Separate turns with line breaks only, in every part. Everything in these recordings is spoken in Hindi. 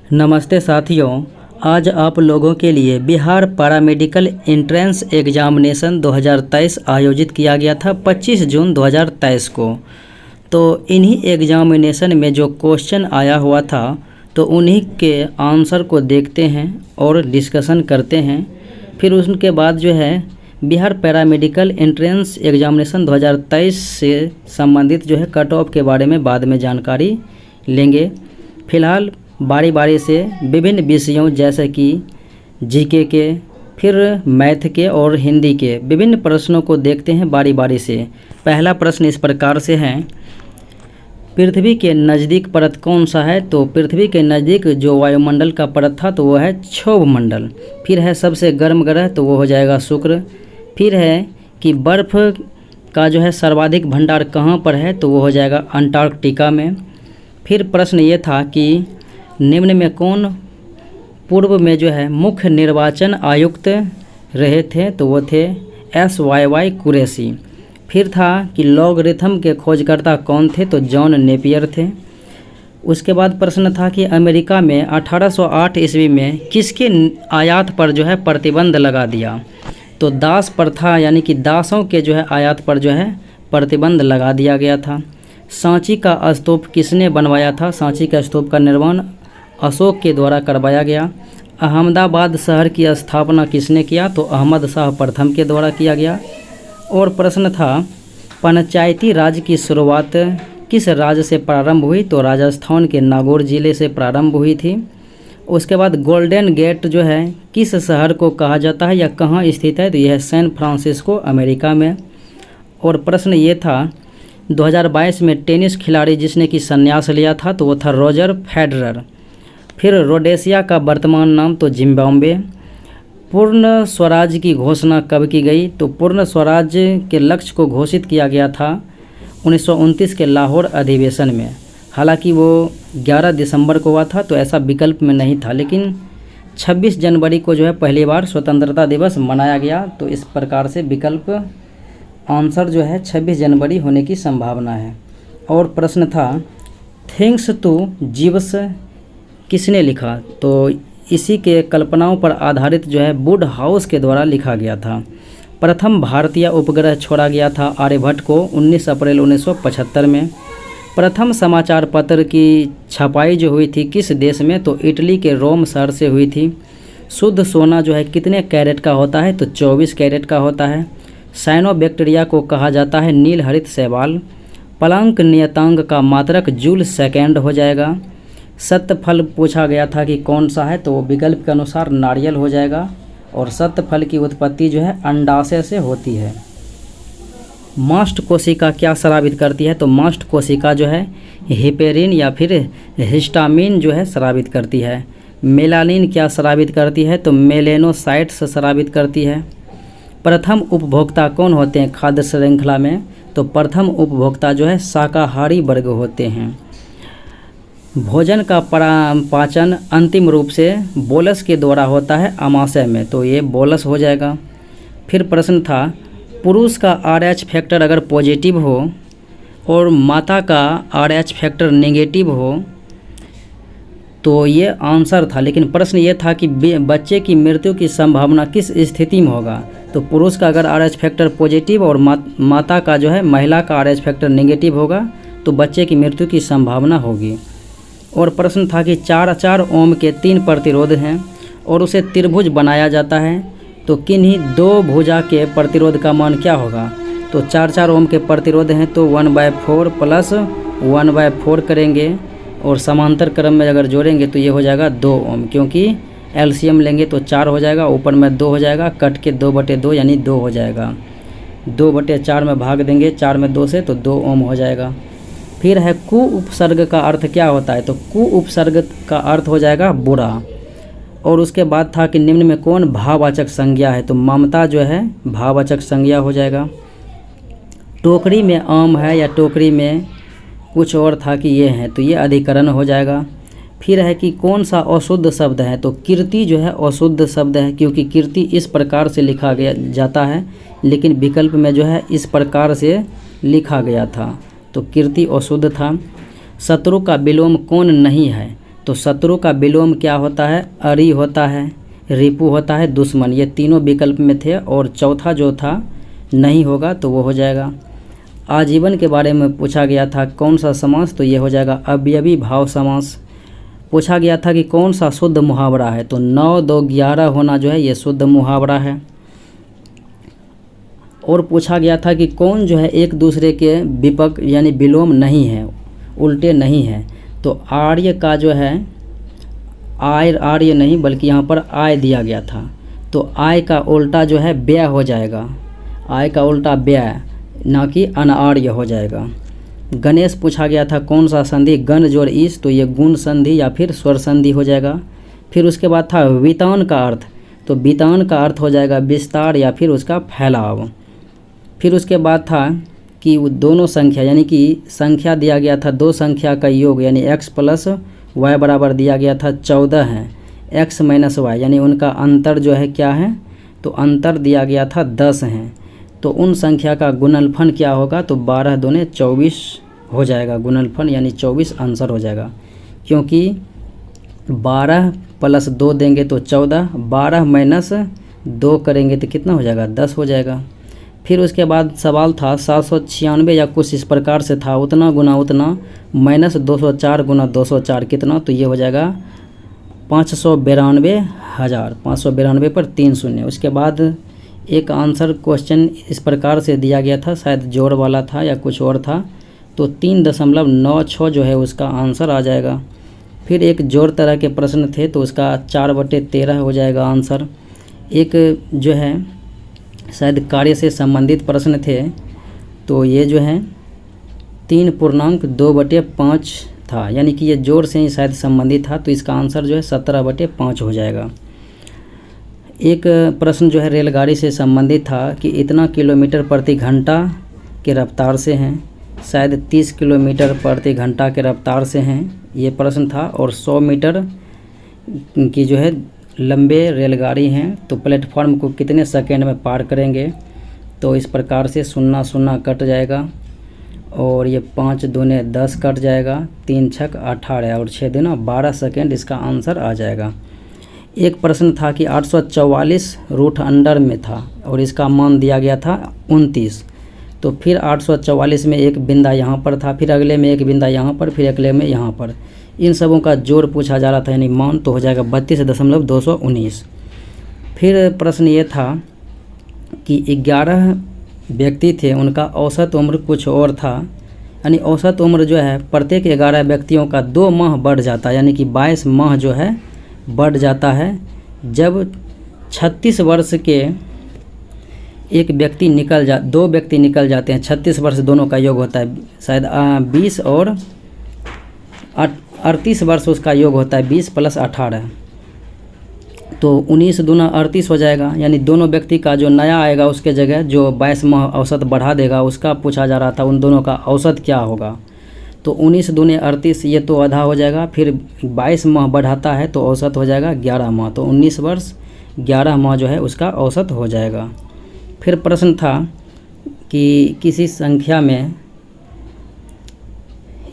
नमस्ते साथियों, आज आप लोगों के लिए बिहार पैरामेडिकल एंट्रेंस एग्जामिनेशन 2023 आयोजित किया गया था 25 जून 2023 को। तो इन्हीं एग्जामिनेशन में जो क्वेश्चन आया हुआ था तो उन्हीं के आंसर को देखते हैं और डिस्कशन करते हैं। फिर उसके बाद जो है बिहार पैरामेडिकल एंट्रेंस एग्जामिनेशन 2023 से संबंधित जो है कट ऑफ के बारे में बाद में जानकारी लेंगे। फ़िलहाल बारी बारी से विभिन्न विषयों जैसे कि जीके के, फिर मैथ के और हिंदी के विभिन्न प्रश्नों को देखते हैं बारी बारी से। पहला प्रश्न इस प्रकार से है, पृथ्वी के नज़दीक परत कौन सा है? तो पृथ्वी के नज़दीक जो वायुमंडल का परत था तो वो है क्षोभ मंडल। फिर है सबसे गर्म ग्रह तो वो हो जाएगा शुक्र। फिर है कि बर्फ़ का जो है सर्वाधिक भंडार कहाँ पर है? तो वो हो जाएगा अंटार्कटिका में। फिर प्रश्न ये था कि निम्न में कौन पूर्व में जो है मुख्य निर्वाचन आयुक्त रहे थे? तो वो थे SYY कुरैशी। फिर था कि लॉगरिथम के खोजकर्ता कौन थे? तो जॉन नेपियर थे। उसके बाद प्रश्न था कि अमेरिका में 1808 ईस्वी में किसके आयात पर जो है प्रतिबंध लगा दिया? तो दास प्रथा यानी कि दासों के जो है आयात पर जो है प्रतिबंध लगा दिया गया था। सांची का स्तूप किसने बनवाया था? सांची का स्तूप का निर्माण अशोक के द्वारा करवाया गया। अहमदाबाद शहर की स्थापना किसने किया? तो अहमद शाह प्रथम के द्वारा किया गया। और प्रश्न था पंचायती राज की शुरुआत किस राज्य से प्रारंभ हुई? तो राजस्थान के नागौर जिले से प्रारंभ हुई थी। उसके बाद गोल्डन गेट जो है किस शहर को कहा जाता है या कहाँ स्थित है? तो यह है सैन फ्रांसिस्को अमेरिका में। और प्रश्न ये था 2022 में टेनिस खिलाड़ी जिसने कि संन्यास लिया था तो वो था रॉजर फेडरर। फिर रोडेशिया का वर्तमान नाम तो जिम्बाब्वे। पूर्ण स्वराज की घोषणा कब की गई? तो पूर्ण स्वराज के लक्ष्य को घोषित किया गया था 1929 के लाहौर अधिवेशन में। हालांकि वो 11 दिसंबर को हुआ था तो ऐसा विकल्प में नहीं था, लेकिन 26 जनवरी को जो है पहली बार स्वतंत्रता दिवस मनाया गया। तो इस प्रकार से विकल्प आंसर जो है 26 जनवरी होने की संभावना है। और प्रश्न था थिंग्स टू जीव्स किसने लिखा? तो इसी के कल्पनाओं पर आधारित जो है वुड हाउस के द्वारा लिखा गया था। प्रथम भारतीय उपग्रह छोड़ा गया था आर्यभट्ट को 19 अप्रैल 1975 में। प्रथम समाचार पत्र की छपाई जो हुई थी किस देश में? तो इटली के रोम शहर से हुई थी। शुद्ध सोना जो है कितने कैरेट का होता है? तो 24 कैरेट का होता है। साइनोबैक्टीरिया को कहा जाता है नील हरित शैवाल। प्लैंक नियतांक का मात्रक जूल सेकेंड हो जाएगा। सत्य फल पूछा गया था कि कौन सा है? तो वो विकल्प के अनुसार नारियल हो जाएगा। और सत्य फल की उत्पत्ति जो है अंडाशय से होती है। मास्ट कोशिका क्या स्रावित करती है? तो मास्ट कोशिका जो है हिपेरिन या फिर हिस्टामिन जो है स्रावित करती है। मेलानिन क्या स्रावित करती है? तो मेलेनोसाइट्स स्रावित करती है। प्रथम उपभोक्ता कौन होते हैं खाद्य श्रृंखला में? तो प्रथम उपभोक्ता जो है शाकाहारी वर्ग होते हैं। भोजन का पाचन अंतिम रूप से बोलस के द्वारा होता है अमाशय में, तो ये बोलस हो जाएगा। फिर प्रश्न था पुरुष का RH फैक्टर अगर पॉजिटिव हो और माता का RH फैक्टर नेगेटिव हो तो ये आंसर था, लेकिन प्रश्न ये था कि बच्चे की मृत्यु की संभावना किस स्थिति में होगा? तो पुरुष का अगर RH फैक्टर पॉजिटिव और माता का जो है महिला का RH फैक्टर नेगेटिव होगा तो बच्चे की मृत्यु की संभावना होगी। और प्रश्न था कि 4 ओम के 3 प्रतिरोध हैं और उसे त्रिभुज बनाया जाता है, तो किन्हीं 2 भुजा के प्रतिरोध का मान क्या होगा? तो 4 ओम के प्रतिरोध हैं तो 1/4 प्लस 1/4 करेंगे और समांतर क्रम में अगर जोड़ेंगे तो ये हो जाएगा 2 ओम, क्योंकि एलसीएम लेंगे तो 4 हो जाएगा, ऊपर में 2 हो जाएगा, कट के 2/2 यानी 2 हो जाएगा। 2/4 में भाग देंगे 4 में 2 से तो 2 ओम हो जाएगा। फिर है कु उपसर्ग का अर्थ क्या होता है? तो कु उपसर्ग का अर्थ हो जाएगा बुरा। और उसके बाद था कि निम्न में कौन भाववाचक संज्ञा है? तो ममता जो है भाववाचक संज्ञा हो जाएगा। टोकरी में आम है या टोकरी में कुछ और था कि ये है, तो ये अधिकरण हो जाएगा। फिर है कि कौन सा अशुद्ध शब्द है? तो कीर्ति जो है अशुद्ध शब्द है, क्योंकि कीर्ति इस प्रकार से लिखा गया जाता है, लेकिन विकल्प में जो है इस प्रकार से लिखा गया था, तो कीर्ति अशुद्ध था। शत्रु का विलोम कौन नहीं है? तो शत्रु का विलोम क्या होता है? अरि होता है, रिपु होता है, दुश्मन। ये तीनों विकल्प में थे और चौथा जो था नहीं होगा तो वो हो जाएगा। आजीवन के बारे में पूछा गया था कौन सा समास? तो ये हो जाएगा अवयवी भाव समास। पूछा गया था कि कौन सा शुद्ध मुहावरा है? तो 9, 2, 11 होना जो है ये शुद्ध मुहावरा है। और पूछा गया था कि कौन जो है एक दूसरे के विपक्ष यानी विलोम नहीं है, उल्टे नहीं है? तो आर्य का जो है आर्य नहीं बल्कि यहाँ पर आय दिया गया था, तो आय का उल्टा जो है व्यय हो जाएगा। आय का उल्टा व्यय, ना कि अनार्य हो जाएगा। गणेश पूछा गया था कौन सा संधि? गण जोड़ ईश, तो ये गुण संधि या फिर स्वर संधि हो जाएगा। फिर उसके बाद था वितान का अर्थ, तो वितान का अर्थ हो जाएगा विस्तार या फिर उसका फैलाव। फिर उसके बाद था कि वो दोनों संख्या यानी कि संख्या दिया गया था, दो संख्या का योग यानी x प्लस वाई बराबर दिया गया था 14 है, x माइनस वाई यानी उनका अंतर जो है क्या है? तो अंतर दिया गया था 10 है। तो उन संख्या का गुणनफल क्या होगा? तो 12 दूने 24 हो जाएगा गुणनफल, यानी 24 आंसर हो जाएगा। क्योंकि 12 प्लस 2 देंगे तो 14, 12 माइनस 2 करेंगे तो कितना हो जाएगा? 10 हो जाएगा। फिर उसके बाद सवाल था 796 या कुछ इस प्रकार से था, उतना गुना उतना माइनस 204 गुना 204 कितना? तो ये हो जाएगा 592,000। 592 पर 3 शून्य। उसके बाद एक आंसर क्वेश्चन इस प्रकार से दिया गया था, शायद जोड़ वाला था या कुछ और था, तो 3.96 जो है उसका आंसर आ जाएगा। फिर एक जोड़ तरह के प्रश्न थे तो उसका 4/13 हो जाएगा आंसर। एक जो है शायद कार्य से संबंधित प्रश्न थे, तो ये जो है 3.2/5 था, यानी कि ये जोड़ से ही शायद संबंधित था, तो इसका आंसर जो है 17/5 हो जाएगा। एक प्रश्न जो है रेलगाड़ी से संबंधित था कि इतना किलोमीटर प्रति घंटा के रफ्तार से हैं, शायद 30 किलोमीटर प्रति घंटा के रफ्तार से हैं, ये प्रश्न था। और 100 मीटर की जो है लंबे रेलगाड़ी हैं, तो प्लेटफॉर्म को कितने सेकेंड में पार करेंगे? तो इस प्रकार से 0 0 कट जाएगा और ये 5 दूने 10 कट जाएगा, 3 छक 18 और 6 दूना 12 सेकेंड इसका आंसर आ जाएगा। एक प्रश्न था कि 844 रूट अंडर में था और इसका मान दिया गया था 29, तो फिर 844 में एक बिंदा यहाँ पर था, फिर अगले में एक बिंदा यहाँ पर, फिर अगले में यहाँ पर, इन सबों का जोड़ पूछा जा रहा था यानी मान, तो हो जाएगा 32.219। फिर प्रश्न ये था कि 11 व्यक्ति थे, उनका औसत उम्र कुछ और था, यानी औसत उम्र जो है प्रत्येक 11 व्यक्तियों का 2 माह बढ़ जाता है, यानी कि 22 माह जो है बढ़ जाता है। जब 36 वर्ष के एक व्यक्ति दो व्यक्ति निकल जाते हैं, 36 वर्ष दोनों का योग होता है, शायद 20 और 38 वर्ष उसका योग होता है, 20 + 18, तो 19 दूना 38 हो जाएगा। यानी दोनों व्यक्ति का जो नया आएगा उसके जगह जो 22 माह औसत बढ़ा देगा, उसका पूछा जा रहा था उन दोनों का औसत क्या होगा? तो 19 दूने 38, ये तो आधा हो जाएगा, फिर 22 माह बढ़ाता है तो औसत हो जाएगा 11 माह, तो 19 वर्ष 11 माह जो है उसका औसत हो जाएगा। फिर प्रश्न था कि किसी संख्या में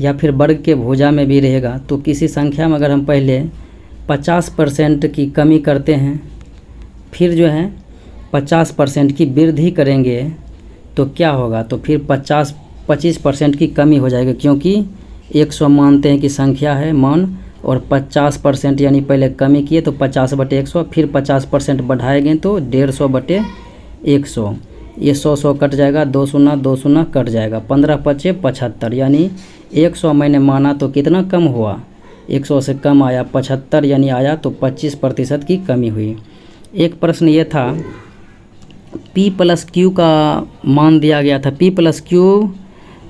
या फिर वर्ग के भुजा में भी रहेगा, तो किसी संख्या में अगर हम पहले 50% की कमी करते हैं, फिर जो है 50% की वृद्धि करेंगे तो क्या होगा? तो फिर 25% की कमी हो जाएगी, क्योंकि 100 मानते हैं कि संख्या है मान, और 50% यानी पहले कमी किए तो 50/100, फिर 50% बढ़ाएंगे तो 150/100, ये 100 कट जाएगा, 2 शून्य 2 शून्य कट जाएगा, 15×5 = 75, यानी 100 मैंने माना तो कितना कम हुआ? 100 से कम आया, 75 यानी आया, तो 25% की कमी हुई। एक प्रश्न ये था P + Q का मान दिया गया था, P + Q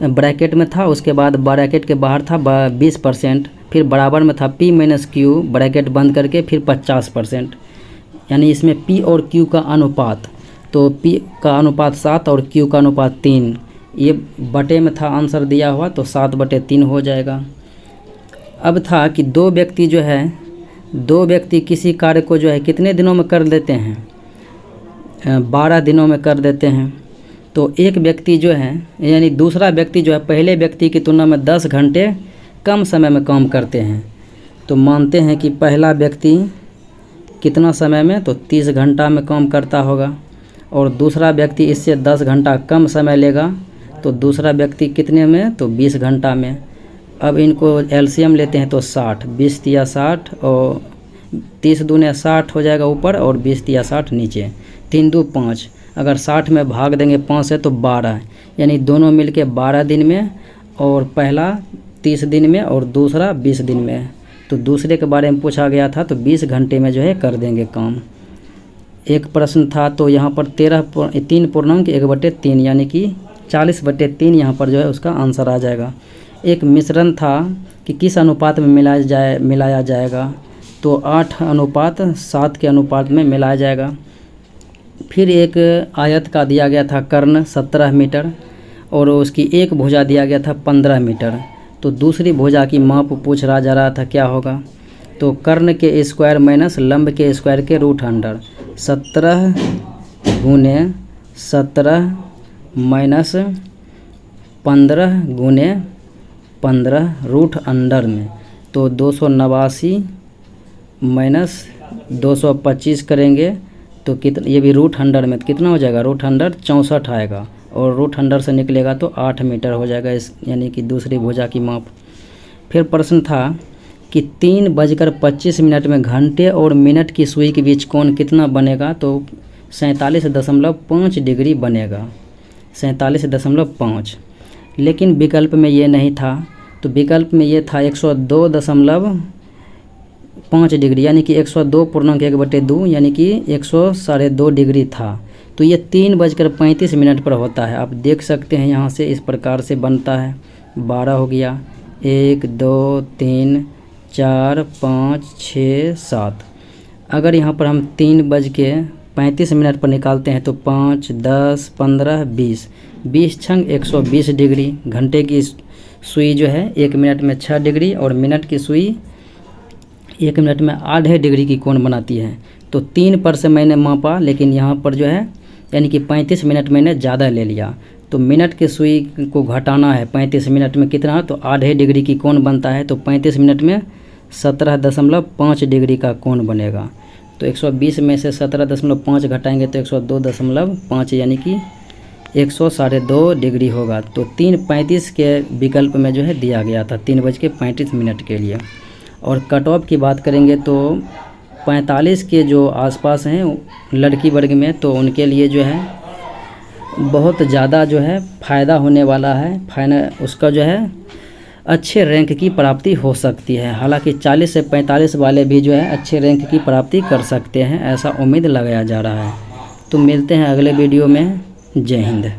ब्रैकेट में था, उसके बाद ब्रैकेट के बाहर था 20%, फिर बराबर में था P - Q ब्रैकेट बंद करके फिर 50%, यानी इसमें P और Q का अनुपात, तो P का अनुपात 7 और Q का अनुपात 3, ये बटे में था आंसर दिया हुआ, तो 7/3 हो जाएगा। अब था कि दो व्यक्ति किसी कार्य को जो है कितने दिनों में कर देते हैं? 12 दिनों में कर देते हैं। तो एक व्यक्ति जो है यानी दूसरा व्यक्ति जो है पहले व्यक्ति की तुलना में 10 घंटे कम समय में काम करते हैं, तो मानते हैं कि पहला व्यक्ति कितना समय में, तो 30 घंटा में काम करता होगा, और दूसरा व्यक्ति इससे 10 घंटा कम समय लेगा, तो दूसरा व्यक्ति कितने में, तो 20 घंटा में। अब इनको एलसीएम लेते हैं तो 60, 20 तिया 60 और 30 दूने 60 हो जाएगा ऊपर और 20 तिया 60 नीचे, 3 दू 5। अगर 60 में भाग देंगे 5 से तो 12, यानी दोनों मिलके 12 दिन में, और पहला 30 दिन में और दूसरा 20 दिन में। तो दूसरे के बारे में पूछा गया था, तो 20 घंटे में जो है कर देंगे काम। एक प्रश्न था तो यहाँ पर 3.1/3 यानी कि 40/3 यहाँ पर जो है उसका आंसर आ जाएगा। एक मिश्रण था कि किस अनुपात में मिलाया जाएगा, तो 8:7 के अनुपात में मिलाया जाएगा। फिर एक आयत का दिया गया था कर्ण 17 मीटर, और उसकी एक भुजा दिया गया था 15 मीटर। तो दूसरी भुजा की माप पूछा जा रहा था क्या होगा, तो कर्ण के स्क्वायर माइनस लंब के स्क्वायर के √100, 17 गुने 17 माइनस 15 गुने 15 √अंडर में, तो 289 माइनस 225 करेंगे तो कितना, ये भी √100 में, तो कितना हो जाएगा, √100 64 आएगा, और √100 से निकलेगा तो 8 मीटर हो जाएगा इस, यानी कि दूसरी भुजा की माप। फिर प्रश्न था कि 3:25 में घंटे और मिनट की सुई के बीच कोण कितना बनेगा, तो 47.5 डिग्री बनेगा, 47.5। लेकिन विकल्प में ये नहीं था, तो विकल्प में ये था 102.5 डिग्री, यानी कि 102.1/2 यानी कि 102.5 डिग्री था। तो ये 3:35 पर होता है। आप देख सकते हैं यहाँ से इस प्रकार से बनता है। 12 हो गया, 1 2 3 4 5 6 7। अगर यहाँ पर हम 3:35 पर निकालते हैं तो 5 10 15 20, 20 छंग 120 डिग्री। घंटे की सुई जो है 1 मिनट में 6 डिग्री, और मिनट की सुई 1 मिनट में 8 डिग्री की कोण बनाती है। तो 3 पर से मैंने मापा, लेकिन यहाँ पर जो है यानी कि 35 मिनट मैंने ज़्यादा ले लिया। तो मिनट की सुई को घटाना है 35 मिनट में कितना, तो 8 डिग्री की कोण बनता है, तो 35 मिनट में 17.5 डिग्री का कोण बनेगा। तो 120 में से 17.5 घटाएंगे तो 102.5 यानी कि 102.5 डिग्री होगा। तो 3:35 के विकल्प में जो है दिया गया था 3:35 के लिए। और कट ऑफ की बात करेंगे तो 45 के जो आसपास हैं लड़की वर्ग में, तो उनके लिए जो है बहुत ज़्यादा जो है फ़ायदा होने वाला है। उसका जो है अच्छे रैंक की प्राप्ति हो सकती है। हालांकि 40 से 45 वाले भी जो है अच्छे रैंक की प्राप्ति कर सकते हैं, ऐसा उम्मीद लगाया जा रहा है। तो मिलते हैं अगले वीडियो में। जय हिंद।